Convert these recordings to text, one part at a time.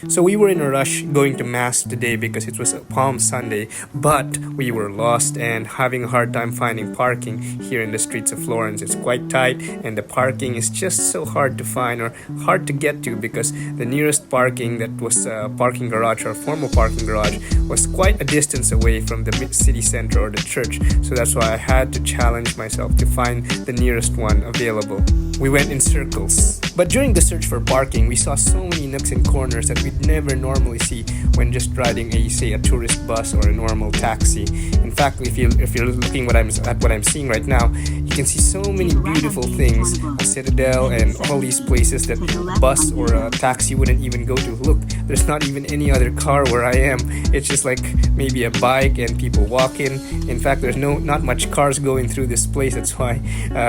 So we were in a rush going to Mass today because it was a Palm Sunday, but we were lost and having a hard time finding parking here in the streets of Florence. It's quite tight and the parking is just so hard to find or hard to get to because the nearest parking that was a parking garage or formal parking garage was quite a distance away from the city center or the church. So that's why I had to challenge myself to find the nearest one available. We went in circles. But during the search for parking, we saw so many nooks and corners that we'd never normally see when just riding a tourist bus or a normal taxi. In fact, if you're looking at what I'm seeing right now, you can see so many beautiful things, a citadel and all these places that a bus or a taxi wouldn't even go to. Look, there's not even any other car where I am. It's just like maybe a bike and people walking. In fact, there's not much cars going through this place. That's why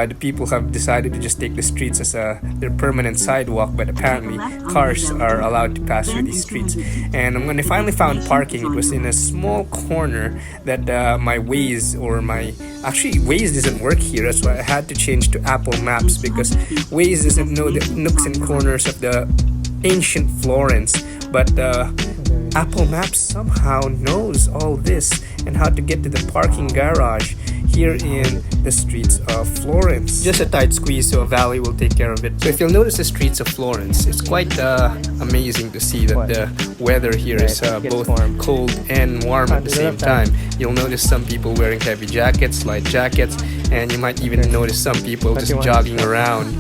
the people have decided to just take the streets as their permanent sidewalk, but apparently cars are allowed to pass through these streets. And when I finally found parking, it was in a small corner that my Waze actually Waze doesn't work here. That's why I had to change to Apple Maps because Waze doesn't know the nooks and corners of the ancient Florence, but Apple Maps somehow knows all this and how to get to the parking garage here in the streets of Florence. Just a tight squeeze, so a valley will take care of it. So if you'll notice the streets of Florence, it's quite amazing to see that the weather here is both cold and warm at the same time. You'll notice some people wearing heavy jackets, light jackets, and you might even notice some people just jogging around,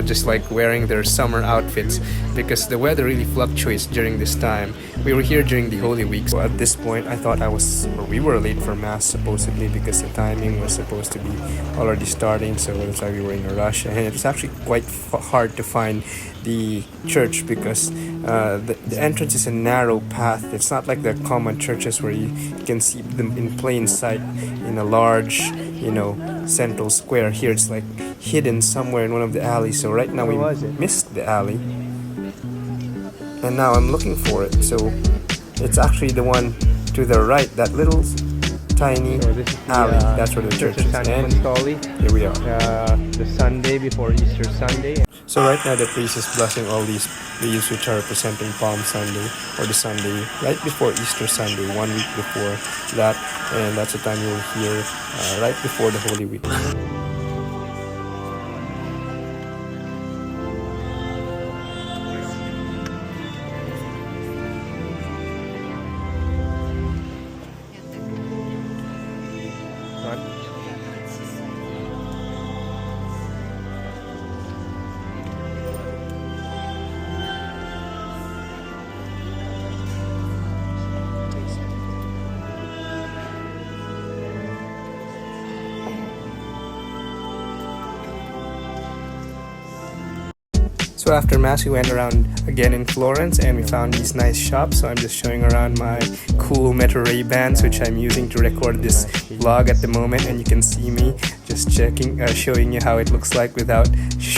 just like wearing their summer outfits because the weather really fluctuates during this time. We were here during the Holy Week, so at this point I thought we were late for Mass supposedly because the timing was supposed to be already starting, so that's why we were in a rush. And it was actually quite hard to find the church because the entrance is a narrow path. It's not like the common churches where you can see them in plain sight in a large, central square. Here it's like hidden somewhere in one of the alleys. So right now we missed the alley, and now I'm looking for it. So it's actually the one to the right, that little tiny alley. That's where the church is. And here we are. The Sunday before Easter Sunday. So right now the priest is blessing all these leaves which are representing Palm Sunday or the Sunday right before Easter Sunday, 1 week before that, and that's the time you'll hear right before the Holy Week. So after Mass, we went around again in Florence and we found these nice shops. So I'm just showing around my cool Meta Raybans, which I'm using to record this vlog at the moment. And you can see me just showing you how it looks like without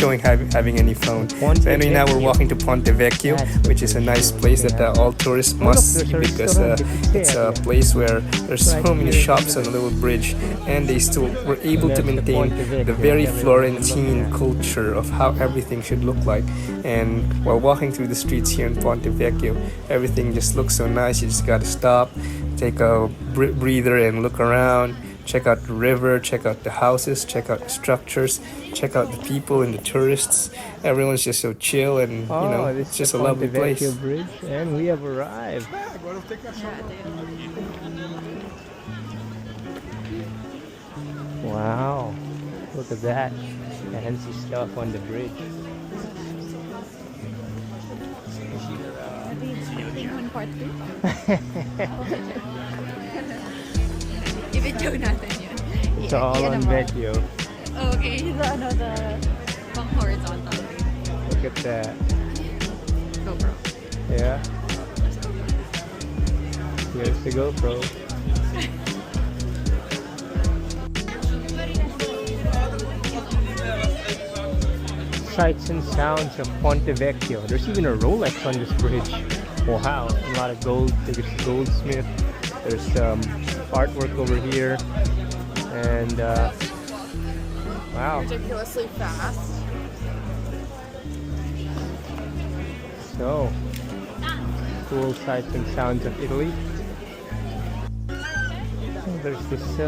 having any phone. So anyway, now we're walking to Ponte Vecchio, which is a nice place that all tourists must see because it's a place where there's so many shops on a little bridge, and they still were able to maintain the very Florentine culture of how everything should look like. And while walking through the streets here in Ponte Vecchio, everything just looks so nice. You just gotta stop, take a breather and look around. Check out the river, check out the houses, check out the structures, check out the people and the tourists. Everyone's just so chill and, it's just a lovely place. Bridge, and we have arrived. Wow, look at that fancy stuff on the bridge. Part 2? I-video natin yun. It's all on Vecchio. Okay, the pang horizontal. Look at that. GoPro. Yeah. Here's the GoPro. Sights and sounds of Ponte Vecchio. There's even a Rolex on this bridge. Wow, a lot of gold. There's a goldsmith. There's artwork over here, and wow, Ridiculously fast. So cool sights and sounds of Italy. There's this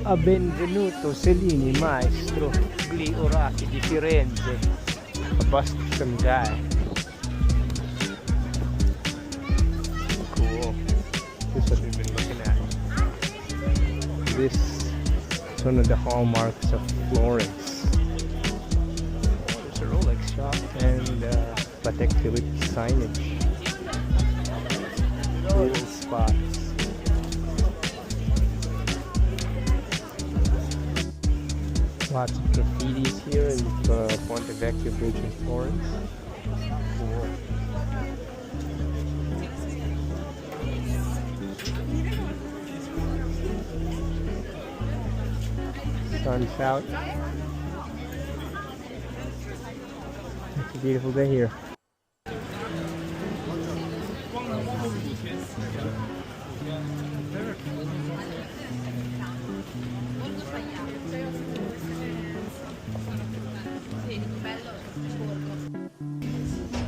a benvenuto Cellini maestro gli orati di Firenze, a bust of some guy. Cool. This is what we've been looking at. This is one of the hallmarks of Florence. There's a Rolex shop and Patek Philippe signage. Cool spots. Lots of graffitis here in the Ponte Vecchio Bridge in Florence. Cool. Sun's out. It's a beautiful day here.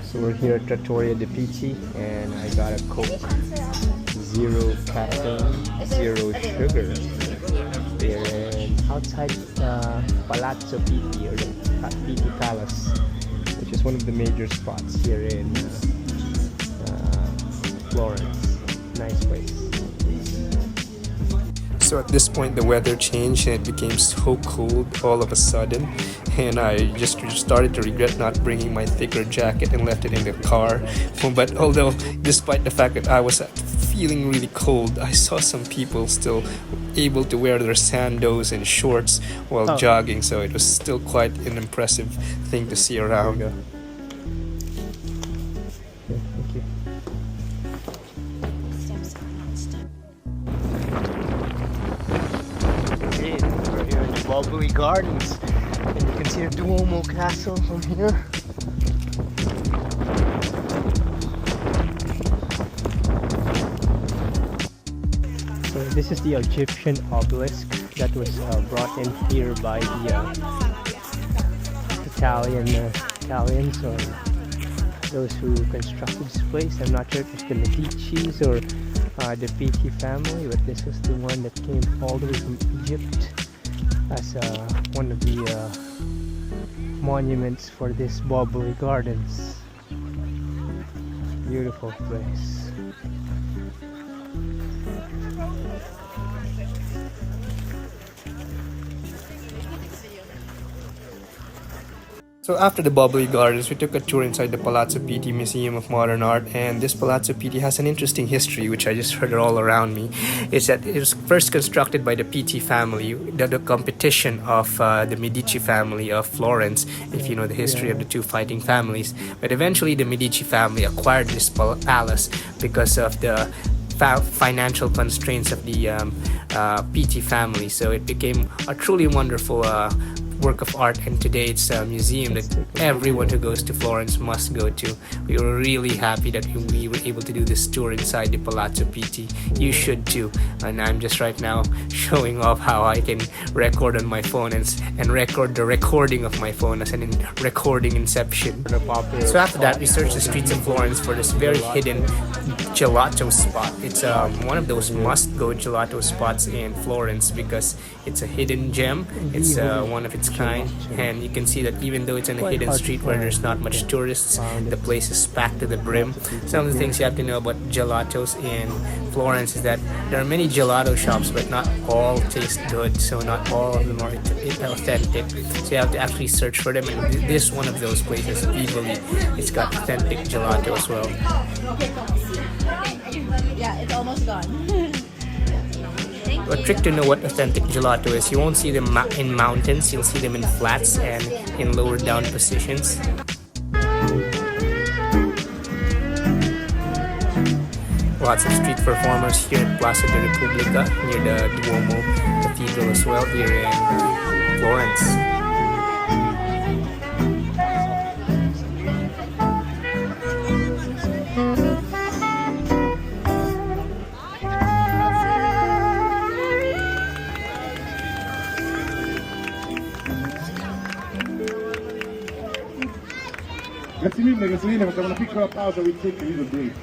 So we're here at Trattoria de Pici and I got a Coke. 0 caffeine, 0 sugar. They're outside Palazzo Pitti, or the Pitti Palace, which is one of the major spots here in Florence. Nice place. So at this point the weather changed and it became so cold all of a sudden, and I just started to regret not bringing my thicker jacket and left it in the car. But although despite the fact that I was feeling really cold, I saw some people still able to wear their sandals and shorts while jogging, so it was still quite an impressive thing to see around. Okay, thank you. We're here in the Bubbly Gardens, and you can see the Duomo Castle from here. So this is the Egyptian obelisk that was brought in here by the Italians, or those who constructed this place. I'm not sure if it's the Medicis or the Pitti family, but this was the one that came all the way from Egypt as one of the monuments for this Bubbly Gardens. Beautiful place. So after the Bubbly Gardens, we took a tour inside the Palazzo Pitti Museum of Modern Art, and this Palazzo Pitti has an interesting history, which I just heard all around me. Is that it was first constructed by the Pitti family, the competition of the Medici family of Florence, if you know the history of the two fighting families. But eventually the Medici family acquired this palace because of the financial constraints of the Pitti family, so it became a truly wonderful work of art, and today it's a museum that everyone who goes to Florence must go to. We were really happy that we were able to do this tour inside the Palazzo Pitti. You should too. And I'm just right now showing off how I can record on my phone and record the recording of my phone as an recording inception. So after that, we searched the streets of Florence for this very hidden gelato spot. It's one of those must-go gelato spots in Florence because it's a hidden gem. It's one of its kind, and you can see that even though it's in a hidden street where there's not much tourists, the place is packed to the brim. Some of the things you have to know about gelatos in Florence is that there are many gelato shops, but not all taste good, so not all of them are authentic. So you have to actually search for them, and this one of those places, Tivoli, it's got authentic gelato as well. Yeah, it's almost gone. A trick to know what authentic gelato is, you won't see them in mountains, you'll see them in flats and in lower down positions. Lots of street performers here at Plaza de Repubblica near the Duomo Cathedral as well here in Florence. Grazie mille. prende gasolina, facciamo una piccola pausa, we take a little break.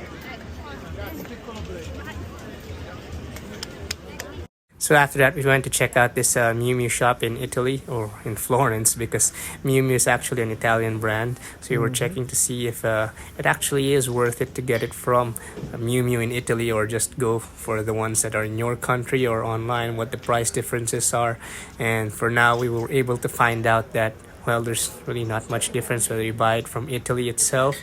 So after that, we went to check out this Miu Miu shop in Italy, or in Florence, because Miu Miu is actually an Italian brand. So we were checking to see if it actually is worth it to get it from Miu Miu in Italy, or just go for the ones that are in your country or online, what the price differences are. And for now, we were able to find out that, well, there's really not much difference whether you buy it from Italy itself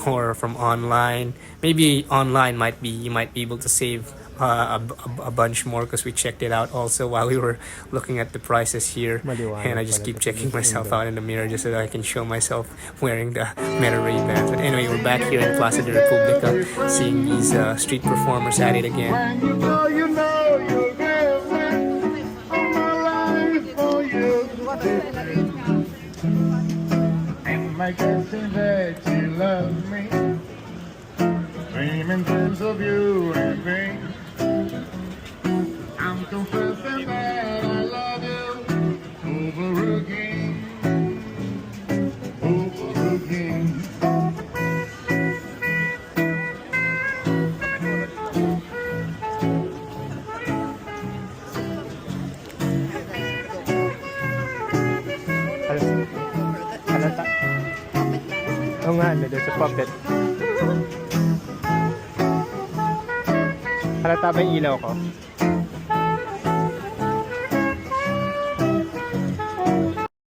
or from online. Maybe online you might be able to save a bunch more, because we checked it out also while we were looking at the prices here. Maliwanag And I just pala keep to checking sa myself window. out in the mirror just so that I can show myself wearing the Meta Rayban. But anyway, we're back here in Plaza de Republica, seeing these street performers at it again. When you know you'll give me all my life for you. And I can see that you love me, dreaming dreams of you and me. I'm confessing that I love you over again, over again. Halata. Oo nga, there's a puppet. Halata ba yung ilaw ko?